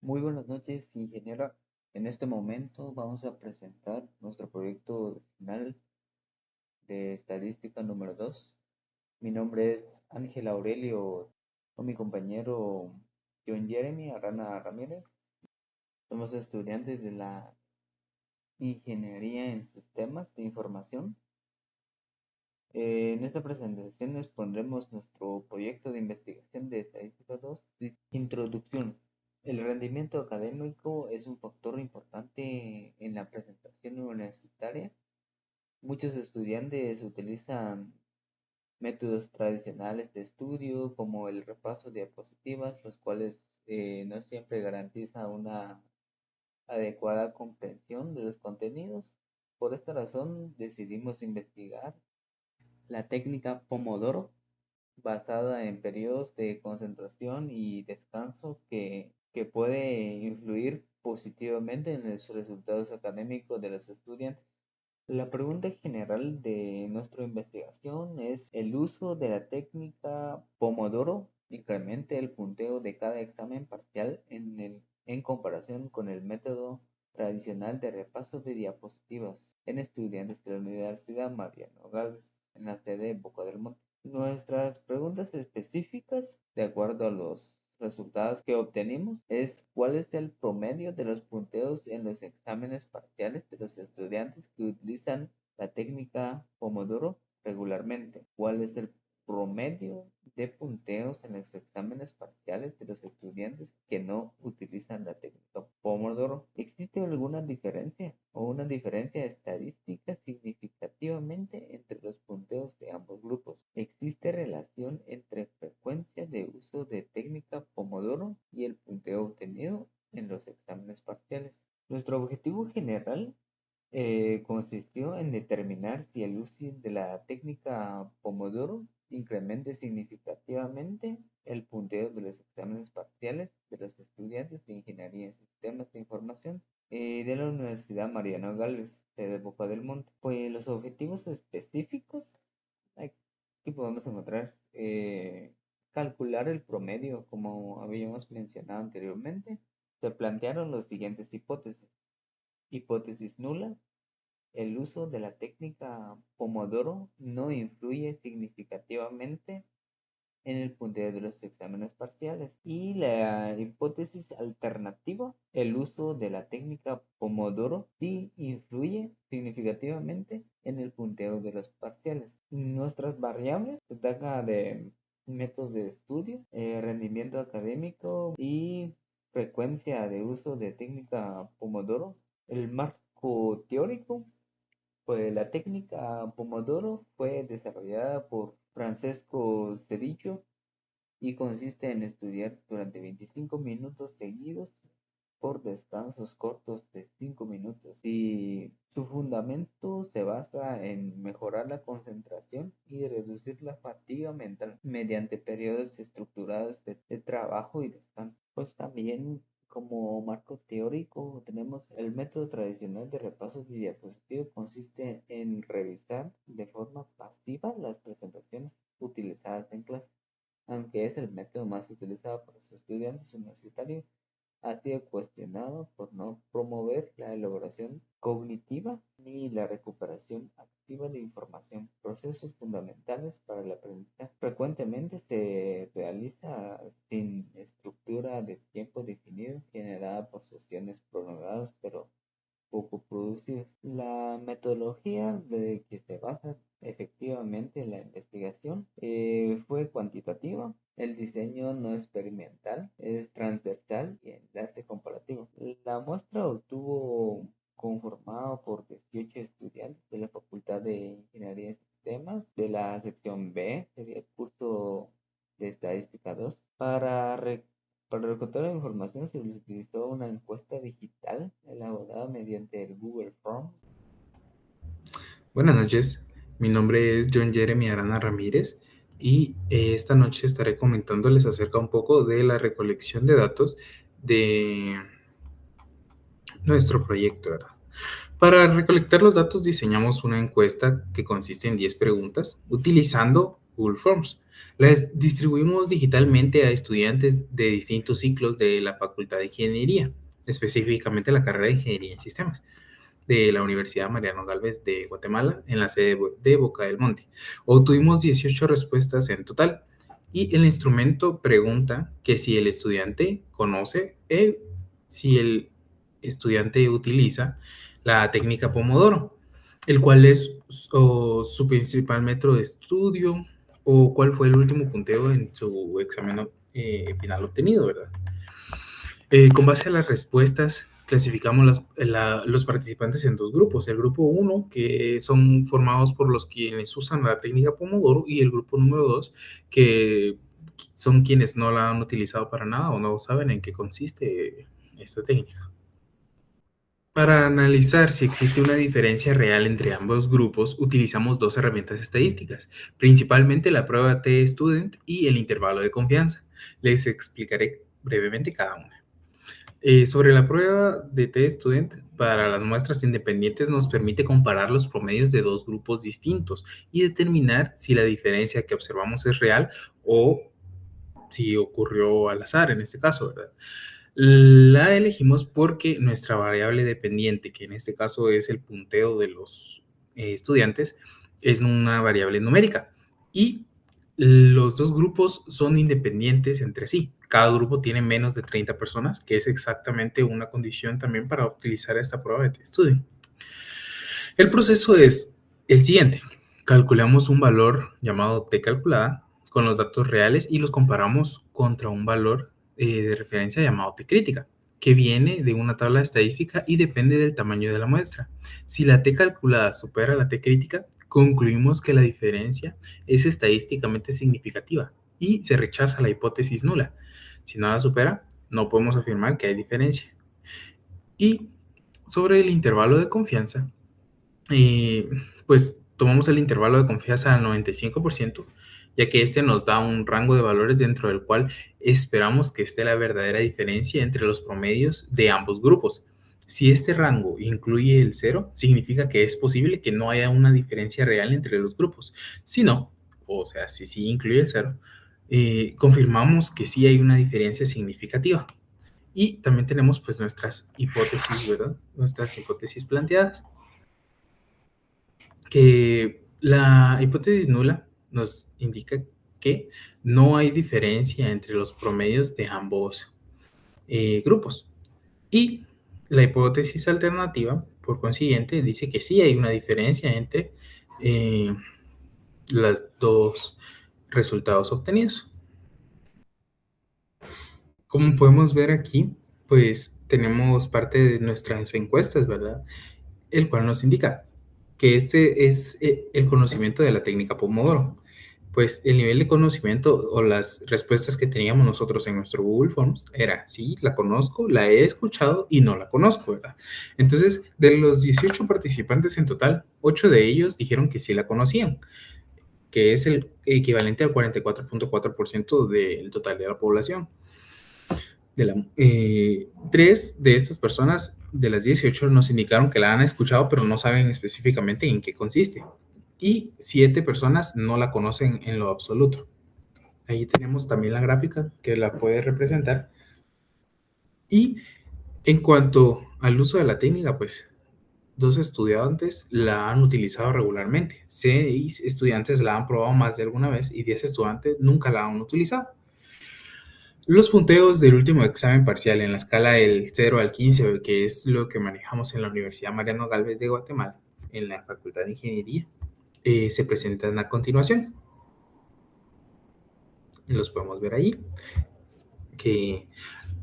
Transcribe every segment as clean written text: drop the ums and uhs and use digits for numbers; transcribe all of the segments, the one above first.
Muy buenas noches, ingeniera. En este momento vamos a presentar nuestro proyecto final de estadística número 2. Mi nombre es Ángel Aurelio, con mi compañero John Jeremy Arana Ramírez. Somos estudiantes de la Ingeniería en Sistemas de Información. En esta presentación expondremos nuestro proyecto de investigación de estadística 2, introducción. El rendimiento académico es un factor importante en la presentación universitaria. Muchos estudiantes utilizan métodos tradicionales de estudio como el repaso de diapositivas, los cuales no siempre garantiza una adecuada comprensión de los contenidos. Por esta razón decidimos investigar la técnica Pomodoro, basada en periodos de concentración y descanso que puede influir positivamente en los resultados académicos de los estudiantes. La pregunta general de nuestra investigación es: ¿el uso de la técnica Pomodoro incrementa el punteo de cada examen parcial en comparación con el método tradicional de repaso de diapositivas en estudiantes de la Universidad Mariano Gálvez, en la sede de Boca del Monte? Nuestras preguntas específicas, de acuerdo a los resultados que obtenimos, es: ¿cuál es el promedio de los punteos en los exámenes parciales de los estudiantes que utilizan la técnica Pomodoro regularmente? ¿Cuál es el promedio de punteos en los exámenes parciales de los estudiantes que no utilizan la técnica Pomodoro? ¿Existe alguna diferencia o una diferencia estadística significativamente entre los punteos de ambos grupos? ¿Existe relación entre frecuencia de uso de técnica Pomodoro y el punteo obtenido en los exámenes parciales? Nuestro objetivo general consistió en determinar si el uso de la técnica Pomodoro incrementa significativamente el punteo de los exámenes parciales de los estudiantes de Ingeniería en Sistemas de Información de la Universidad Mariano Gálvez, de Boca del Monte. Pues los objetivos específicos, aquí podemos encontrar calcular el promedio, como habíamos mencionado anteriormente. Se plantearon las siguientes hipótesis. Hipótesis nula: el uso de la técnica Pomodoro no influye significativamente en el punteo de los exámenes parciales. Y la hipótesis alternativa: el uso de la técnica Pomodoro sí influye significativamente en el punteo de los parciales. Nuestras variables se tratan de métodos de estudio, rendimiento académico y frecuencia de uso de técnica Pomodoro. El marco teórico: pues la técnica Pomodoro fue desarrollada por Francesco Cedillo y consiste en estudiar durante 25 minutos seguidos por descansos cortos de 5 minutos, y su fundamento se basa en mejorar la concentración y reducir la fatiga mental mediante periodos estructurados de trabajo y descanso. Pues también, como marco teórico, tenemos el método tradicional de repaso de diapositivas. Consiste en revisar de forma pasiva las presentaciones utilizadas en clase. Aunque es el método más utilizado por los estudiantes universitarios, ha sido cuestionado por no promover la elaboración cognitiva ni la recuperación activa de información, procesos fundamentales para el aprendizaje. Frecuentemente se realiza sin estructura de tiempo definido, generada por sesiones prolongadas pero poco producidas. La metodología de que se basa efectivamente la investigación fue cuantitativa. El diseño no experimental es transversal y enlace comparativo. La muestra obtuvo conformada por 18 estudiantes de la Facultad de Ingeniería de Sistemas, de la sección B, sería el curso de Estadística 2. Para recolectar la información se utilizó una encuesta digital elaborada mediante el Google Forms. Buenas noches, mi nombre es John Jeremy Arana Ramírez y esta noche estaré comentándoles acerca un poco de la recolección de datos de nuestro proyecto, ¿verdad? Para recolectar los datos diseñamos una encuesta que consiste en 10 preguntas utilizando Google Forms. Las distribuimos digitalmente a estudiantes de distintos ciclos de la Facultad de Ingeniería, específicamente la carrera de Ingeniería en Sistemas de la Universidad Mariano Gálvez de Guatemala en la sede de Boca del Monte. Obtuvimos 18 respuestas en total y el instrumento pregunta que si el estudiante conoce, si el estudiante utiliza la técnica Pomodoro, el cual es su principal método de estudio o cuál fue el último punteo en su examen final obtenido, ¿verdad? Con base a las respuestas, clasificamos los participantes en dos grupos. El grupo uno, que son formados por los quienes usan la técnica Pomodoro, y el grupo número 2, que son quienes no la han utilizado para nada o no saben en qué consiste esta técnica. Para analizar si existe una diferencia real entre ambos grupos, utilizamos dos herramientas estadísticas, principalmente la prueba T-Student y el intervalo de confianza. Les explicaré brevemente cada una. Sobre la prueba de T-Student, para las muestras independientes nos permite comparar los promedios de dos grupos distintos y determinar si la diferencia que observamos es real o si ocurrió al azar en este caso, ¿verdad? La elegimos porque nuestra variable dependiente, que en este caso es el punteo de los estudiantes, es una variable numérica y los dos grupos son independientes entre sí. Cada grupo tiene menos de 30 personas, que es exactamente una condición también para utilizar esta prueba de T-Study. El proceso es el siguiente. Calculamos un valor llamado T calculada con los datos reales y los comparamos contra un valor de referencia llamado T crítica, que viene de una tabla estadística y depende del tamaño de la muestra. Si la T calculada supera la T crítica, concluimos que la diferencia es estadísticamente significativa y se rechaza la hipótesis nula. Si no la supera, no podemos afirmar que hay diferencia. Y sobre el intervalo de confianza, pues tomamos el intervalo de confianza al 95%, ya que este nos da un rango de valores dentro del cual esperamos que esté la verdadera diferencia entre los promedios de ambos grupos. Si este rango incluye el 0, significa que es posible que no haya una diferencia real entre los grupos. Si no, o sea, si sí incluye el 0, confirmamos que sí hay una diferencia significativa. Y también tenemos pues nuestras hipótesis, ¿verdad? Nuestras hipótesis planteadas, que la hipótesis nula nos indica que no hay diferencia entre los promedios de ambos grupos. Y la hipótesis alternativa, por consiguiente, dice que sí hay una diferencia entre los dos resultados obtenidos. Como podemos ver aquí, pues tenemos parte de nuestras encuestas, ¿verdad? El cual nos indica que este es el conocimiento de la técnica Pomodoro. Pues el nivel de conocimiento o las respuestas que teníamos nosotros en nuestro Google Forms era, sí, la conozco, la he escuchado y no la conozco, ¿verdad? Entonces, de los 18 participantes en total, 8 de ellos dijeron que sí la conocían, que es el equivalente al 44.4% del total de la población. Tres de estas personas, de las 18, nos indicaron que la han escuchado, pero no saben específicamente en qué consiste. Y 7 personas no la conocen en lo absoluto. Ahí tenemos también la gráfica que la puede representar. Y en cuanto al uso de la técnica, pues 2 estudiantes la han utilizado regularmente. 6 estudiantes la han probado más de alguna vez y 10 estudiantes nunca la han utilizado. Los punteos del último examen parcial en la escala del 0 al 15, que es lo que manejamos en la Universidad Mariano Gálvez de Guatemala, en la Facultad de Ingeniería, se presentan a continuación. Los podemos ver ahí. Que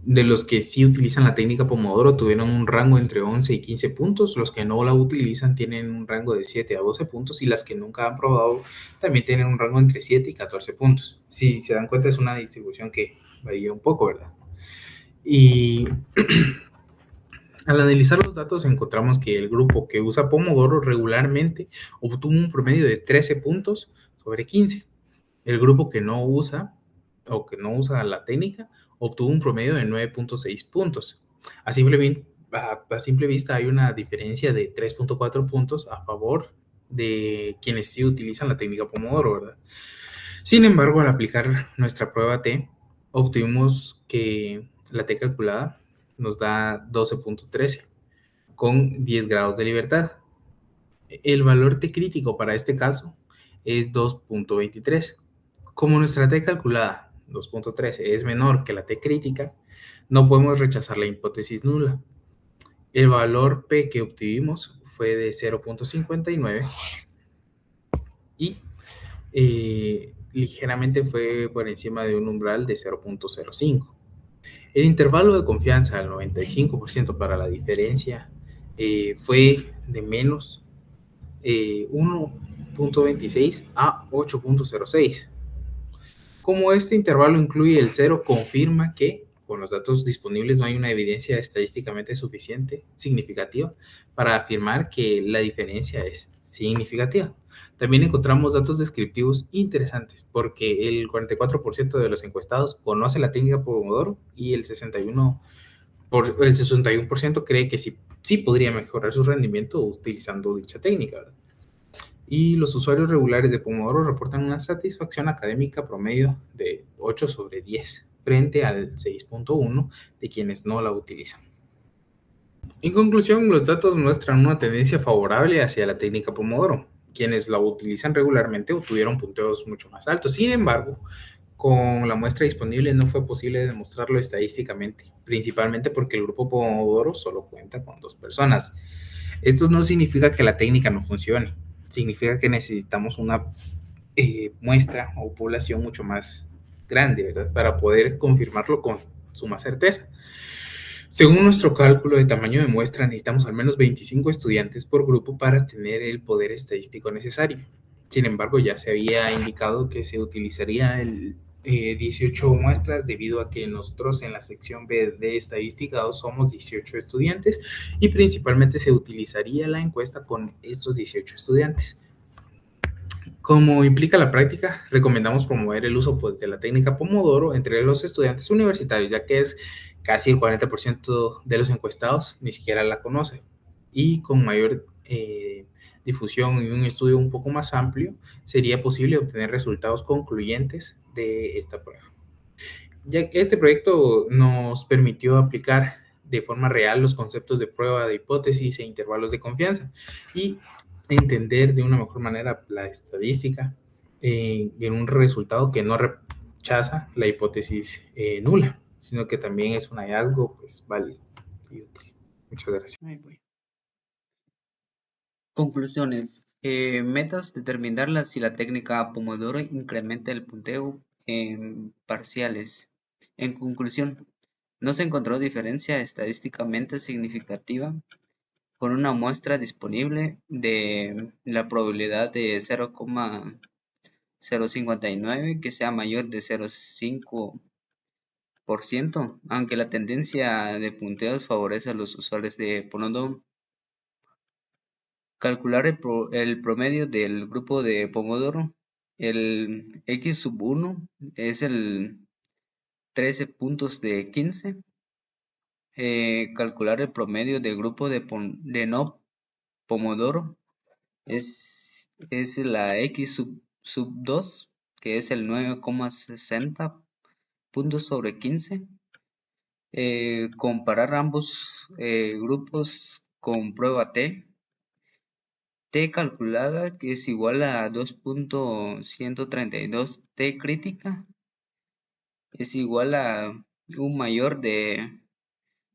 de los que sí utilizan la técnica Pomodoro tuvieron un rango entre 11 y 15 puntos, los que no la utilizan tienen un rango de 7 a 12 puntos y las que nunca han probado también tienen un rango entre 7 y 14 puntos. Si se dan cuenta es una distribución que varía un poco, ¿verdad? Y al analizar los datos encontramos que el grupo que usa Pomodoro regularmente obtuvo un promedio de 13 puntos sobre 15. El grupo que no usa o que no usa la técnica obtuvo un promedio de 9.6 puntos. A simple vista hay una diferencia de 3.4 puntos a favor de quienes sí utilizan la técnica Pomodoro, ¿verdad? Sin embargo, al aplicar nuestra prueba T, obtuvimos que la T calculada nos da 12.13 con 10 grados de libertad. El valor T crítico para este caso es 2.23. Como nuestra T calculada, 2.13, es menor que la T crítica, no podemos rechazar la hipótesis nula. El valor P que obtuvimos fue de 0.59 y ligeramente fue por encima de un umbral de 0.05. El intervalo de confianza al 95% para la diferencia fue de menos 1.26 a 8.06. Como este intervalo incluye el cero, confirma que con los datos disponibles no hay una evidencia estadísticamente suficiente, significativa, para afirmar que la diferencia es significativa. También encontramos datos descriptivos interesantes, porque el 44% de los encuestados conoce la técnica Pomodoro y el 61% cree que sí podría mejorar su rendimiento utilizando dicha técnica, ¿verdad? Y los usuarios regulares de Pomodoro reportan una satisfacción académica promedio de 8 sobre 10, frente al 6.1 de quienes no la utilizan. En conclusión, los datos muestran una tendencia favorable hacia la técnica Pomodoro. Quienes la utilizan regularmente obtuvieron punteos mucho más altos. Sin embargo, con la muestra disponible no fue posible demostrarlo estadísticamente, principalmente porque el grupo Pomodoro solo cuenta con 2 personas. Esto no significa que la técnica no funcione, significa que necesitamos una muestra o población mucho más grande, ¿verdad? Para poder confirmarlo con suma certeza. Según nuestro cálculo de tamaño de muestra, necesitamos al menos 25 estudiantes por grupo para tener el poder estadístico necesario. Sin embargo, ya se había indicado que se utilizaría el 18 muestras debido a que nosotros en la sección B de estadística somos 18 estudiantes y principalmente se utilizaría la encuesta con estos 18 estudiantes. Como implica la práctica, recomendamos promover el uso de la técnica Pomodoro entre los estudiantes universitarios, ya que es casi el 40% de los encuestados ni siquiera la conoce. Y con mayor difusión y un estudio un poco más amplio, sería posible obtener resultados concluyentes de esta prueba. Ya este proyecto nos permitió aplicar de forma real los conceptos de prueba de hipótesis e intervalos de confianza y entender de una mejor manera la estadística en un resultado que no rechaza la hipótesis nula, sino que también es un hallazgo pues válido y útil. Muchas gracias. Conclusiones. Metas: determinar si la técnica Pomodoro incrementa el punteo en parciales. En conclusión, no se encontró diferencia estadísticamente significativa con una muestra disponible de la probabilidad de 0,059 que sea mayor de 0,5%, aunque la tendencia de punteos favorece a los usuarios de Pomodoro. Calcular el promedio del grupo de Pomodoro. El X sub 1 es el 13 puntos de 15. Calcular el promedio del grupo de no Pomodoro es la X sub 2, que es el 9,60 puntos sobre 15. Comparar ambos grupos con prueba T. T calculada, que es igual a 2.132. T crítica es igual a un mayor de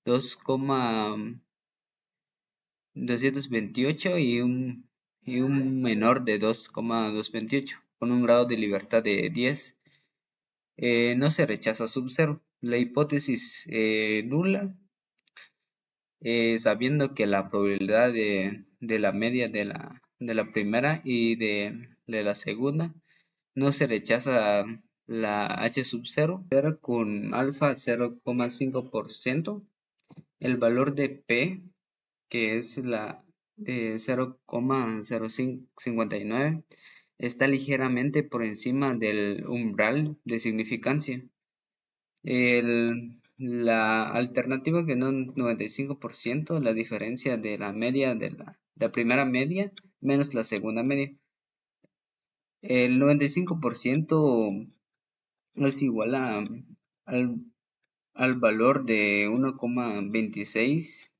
2,228 y un menor de 2,228, con un grado de libertad de 10. No se rechaza sub 0. La hipótesis nula, sabiendo que la probabilidad de la media de la primera y de la segunda, no se rechaza la H sub 0 con alfa 0,5%. El valor de P, que es la de 0,059, está ligeramente por encima del umbral de significancia. La alternativa que no 95%, la diferencia de la media de la primera media menos la segunda media. El 95% es igual al, al valor de 1,26,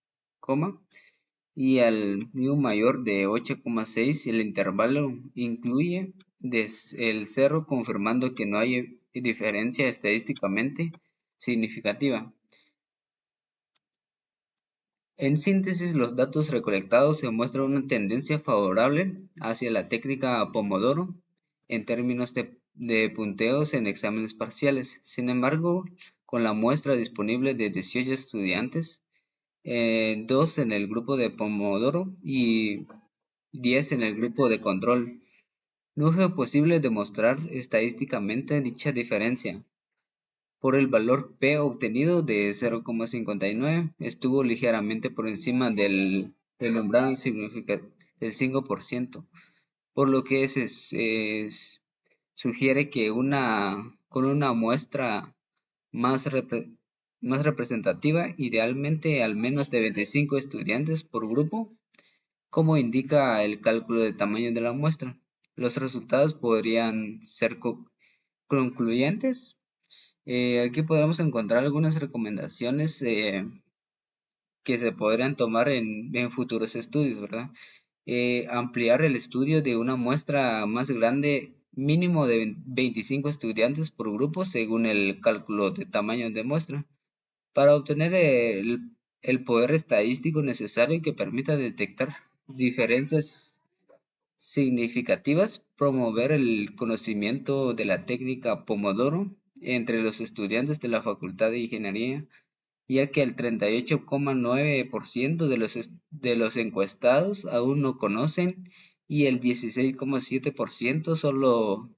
y al mu mayor de 8,6. El intervalo incluye el 0, confirmando que no hay diferencia estadísticamente significativa. En síntesis, los datos recolectados se muestran una tendencia favorable hacia la técnica Pomodoro en términos de punteos en exámenes parciales. Sin embargo, con la muestra disponible de 18 estudiantes, 2 en el grupo de Pomodoro y 10 en el grupo de control, no fue posible demostrar estadísticamente dicha diferencia. Por el valor P obtenido de 0,59, estuvo ligeramente por encima del umbral del 5%, por lo que sugiere que con una muestra más, más representativa, idealmente al menos de 25 estudiantes por grupo, como indica el cálculo de tamaño de la muestra, los resultados podrían ser concluyentes. Aquí podemos encontrar algunas recomendaciones que se podrían tomar en futuros estudios, ¿verdad? Ampliar el estudio de una muestra más grande, mínimo de 25 estudiantes por grupo, según el cálculo de tamaño de muestra, para obtener el poder estadístico necesario que permita detectar diferencias significativas, promover el conocimiento de la técnica Pomodoro entre los estudiantes de la Facultad de Ingeniería, ya que el 38,9% de los encuestados aún no conocen y el 16,7% solo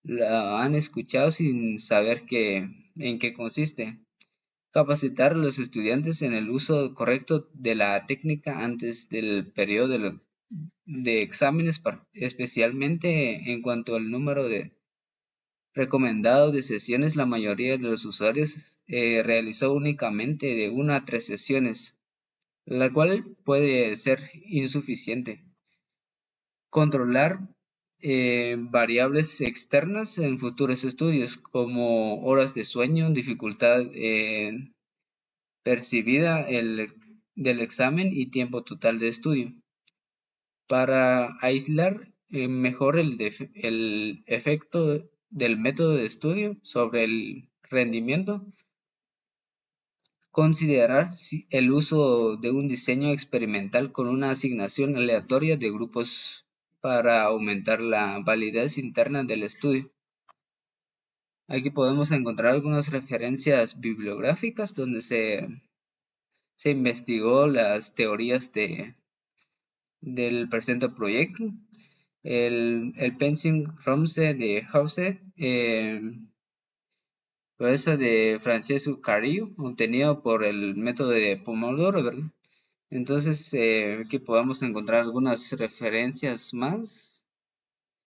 la han escuchado sin saber en qué consiste. Capacitar a los estudiantes en el uso correcto de la técnica antes del periodo de exámenes, especialmente en cuanto al número recomendado de sesiones. La mayoría de los usuarios realizó únicamente de 1 a 3 sesiones, la cual puede ser insuficiente. Controlar variables externas en futuros estudios, como horas de sueño, dificultad percibida del examen y tiempo total de estudio. Para aislar mejor el efecto del método de estudio sobre el rendimiento, considerar el uso de un diseño experimental con una asignación aleatoria de grupos para aumentar la validez interna del estudio. Aquí podemos encontrar algunas referencias bibliográficas donde se investigó las teorías del presente proyecto. El Pensum Romse de Hauser, proeza de Francesco Carillo, obtenido por el método de Pomodoro, ¿verdad? Entonces, aquí podemos encontrar algunas referencias más